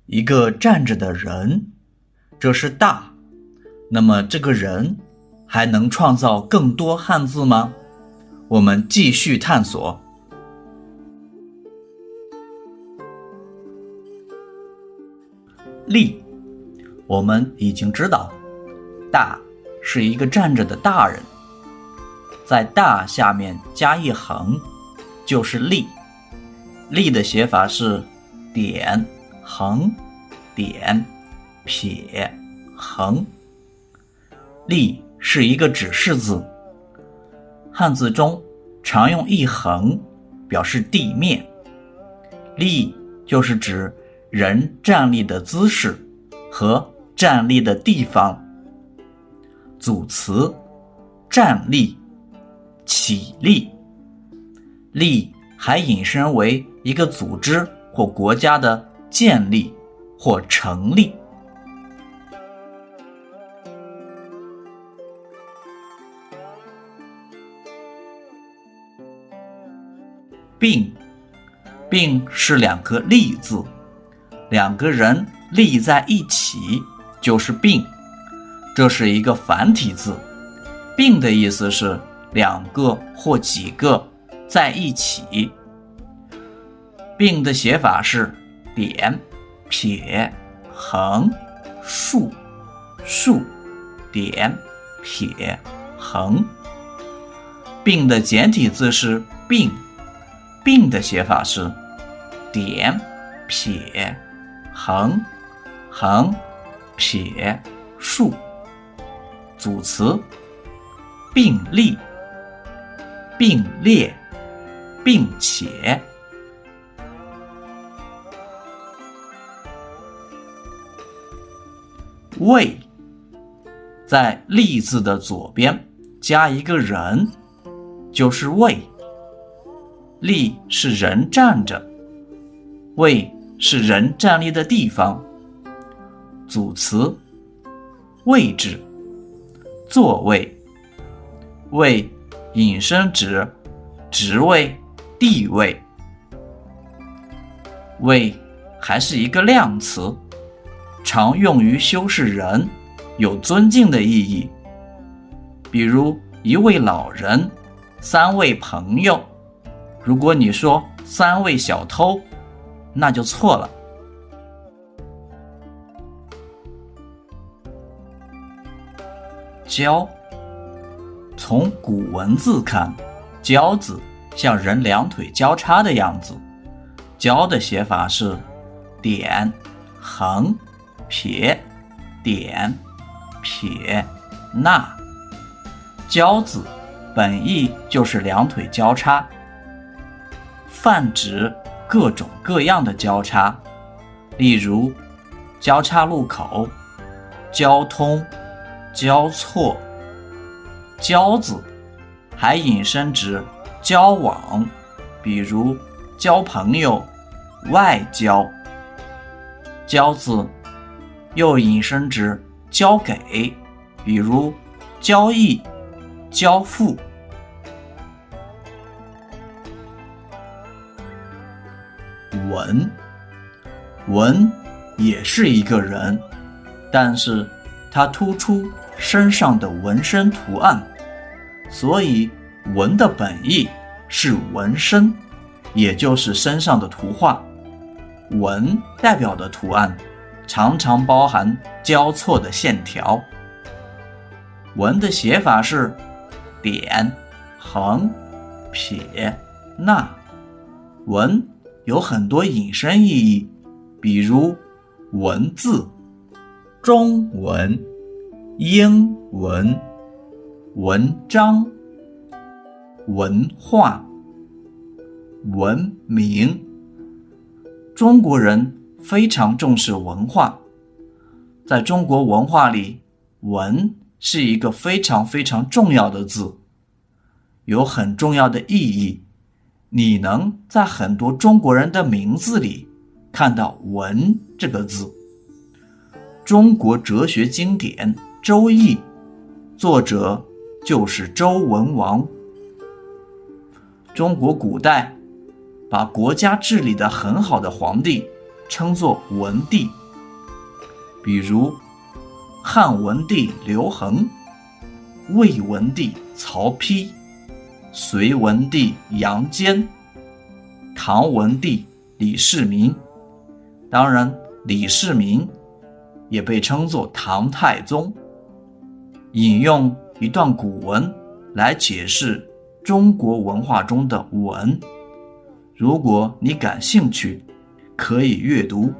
一个站着的人，这是大。那么这个人还能创造更多汉字吗？我们继续探索。立，我们已经知道，大是一个站着的大人，在大下面加一横，就是立。立的写法是点、横、点、撇、横。立是一个指示字，汉字中常用一横表示地面。立就是指人站立的姿势和站立的地方。组词：站立、起立。立还引申为一个组织或国家的建立或成立。并，并是两个立字，两个人立在一起就是并，这是一个繁体字。并的意思是两个或几个在一起。并的写法是点、撇、横、竖、竖、点、撇、横。并的简体字是并，并的写法是点、撇、横、横、撇、竖。组词：并立、并列、并且。位，在立字的左边加一个人，就是位。立是人站着，位是人站立的地方。组词：位置、座位。位引申指职位、地位。位还是一个量词，常用于修饰人，有尊敬的意义。比如一位老人，三位朋友。如果你说三位小偷，那就错了。交，从古文字看，交字像人两腿交叉的样子。交的写法是点、横、撇、点、撇、捺。交字本意就是两腿交叉，泛指各种各样的交叉，例如交叉路口、交通、交错。交字还引申指交往，比如交朋友、外交。交字又引申指交给，比如交易、交付。文，文也是一个人，但是它突出身上的纹身图案，所以文的本意是纹身，也就是身上的图画。纹代表的图案常常包含交错的线条。文的写法是点、横、撇、捺。文有很多引申意义，比如文字、中文、英文、文章、文化、文明。中国人非常重视文化，在中国文化里，文是一个非常非常重要的字，有很重要的意义。你能在很多中国人的名字里看到文这个字。中国哲学经典《周易》，作者就是周文王。中国古代把国家治理得很好的皇帝称作文帝。比如汉文帝刘恒、魏文帝曹丕、隋文帝杨坚、唐文帝李世民。当然，李世民也被称作唐太宗。引用一段古文来解释中国文化中的文，如果你感兴趣，可以阅读